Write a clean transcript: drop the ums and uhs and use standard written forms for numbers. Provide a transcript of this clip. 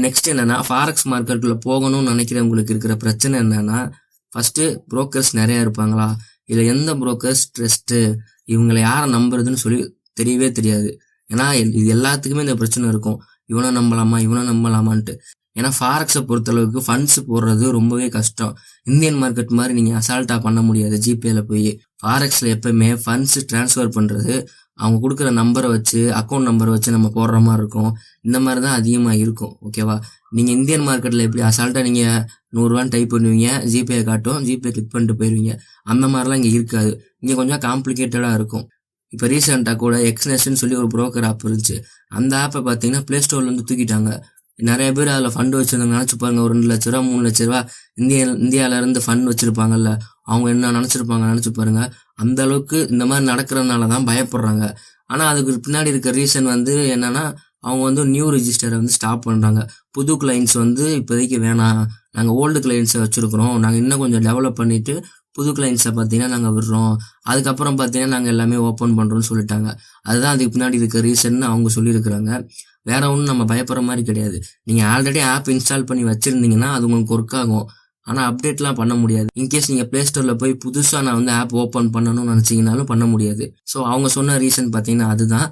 Next என்னன்னா, forex மார்க்கெட்டுக்குள்ள போகணும்னு நினைக்கிறவங்களுக்கு இருக்கிற பிரச்சனை என்னன்னா, ஃபர்ஸ்ட்டு புரோக்கர்ஸ் நெறைய இருப்பாங்களா? இல்ல எந்த புரோக்கர்ஸ் ட்ரஸ்ட்டு, இவங்கள யார நம்புறதுன்னு சொல்லி தெரியவே தெரியாது. ஏன்னா, இது எல்லாத்துக்குமே இந்த பிரச்சனை இருக்கும். இவன நம்பலாமா? இவன நம்பலாமான்ட்டு. ஏன்னா, ஃபாரெக்ஸ பொறுத்தளவுக்கு ஃபண்ட்ஸ் போடுறது ரொம்பவே கஷ்டம். இந்தியன் மார்க்கெட் மாரி நீங்க அசால்ட்டா பண்ண முடியாது ஜிபேல போயி. ஃபாரெக்ஸ்ல எப்பவுமே ஃபண்ட்ஸ் ட்ரான்ஸ்ஃபர் பண்றது, அவங்க குடுக்குற நம்பர வச்சு, அக்கவுண்ட் நம்பர வச்சு நம்ம போடுற மாரி இருக்கும். இந்த மாரி தான் அதிகமா இருக்கும். ஓகேவா? நீங்க இந்தியன் மார்க்கெட்ல எப்படி அசால்ட்டா நீங்க ரூ. 100 டைப் பண்ணுவீங்க, ஜிபே காட்டும், ஜிபே கிளிக் பண்ணிட்டு போயிருவீங்க. அந்த மாரிலாம் இங்க இருக்காது. இங்க கொஞ்சம் காம்ப்ளிகேட்டடா இருக்கும். இப்ப ரீசென்ட்டா கூட எக்ஸ்நெஸ்ட்ன்னு சொல்லி ஒரு புரோக்கர் ஆப் இருந்துச்சு. அந்த ஆப்ப பார்த்தீங்கன்னா, பிளே ஸ்டோர்லேருந்து தூக்கிட்டாங்க. நெறைய பேர் அதில ஃபண்ட் வச்சிருந்தாங்க. நெனச்சு பாருங்க, ஒரு ரூ. 2,00,000 ரூ. 3,00,000 இந்தியால இருந்து ஃபண்ட் வச்சிருப்பாங்கல்ல, அவங்க என்ன நெனச்சிருப்பாங்க நெனச்சு பாருங்க. அந்த அளவுக்கு இந்த மாரி நடக்கிறதுனால தான் பயப்படுறாங்க. ஆனா, அதுக்கு பின்னாடி இருக்க ரீசன் வந்து என்னன்னா, அவங்க வந்து நியூ ரிஜிஸ்டர வந்து ஸ்டாப் பண்றாங்க. புது கிளையண்ட்ஸ் வந்து இப்போதைக்கு வேணாம். நாங்க ஓல்டு கிளையண்ட்ஸ வச்சிருக்கிறோம். நாங்க இன்னும் கொஞ்சம் டெவலப் பண்ணிட்டு, புது கிளையண்ட்ஸ பார்த்தீங்கன்னா நாங்க விடுறோம். அதுக்கப்புறம் பார்த்தீங்கன்னா, நாங்க எல்லாமே ஓப்பன் பண்றோம்னு சொல்லிட்டாங்க. அதுதான் அதுக்கு பின்னாடி இருக்க ரீசன்னு அவங்க சொல்லியிருக்கிறாங்க. வேற ஒண்ணும் நம்ம பயப்படுற மாரி கிடையாது. நீங்க ஆல்ரெடி ஆப் இன்ஸ்டால் பண்ணி வச்சிருந்தீங்கன்னா, அது உங்களுக்கு ஒர்க் ஆகும். ஆனா அப்டேட்லாம் பண்ண முடியாது. இன்கேஸ் நீங்க Play Storeல போய் புதுசா நான் வந்து ஆப் ஓப்பன் பண்ணணும்னு நெனச்சீங்கனாலும் பண்ண முடியாது. ஸோ அவங்க சொன்ன ரீசன் பார்த்தீங்கன்னா அதுதான்.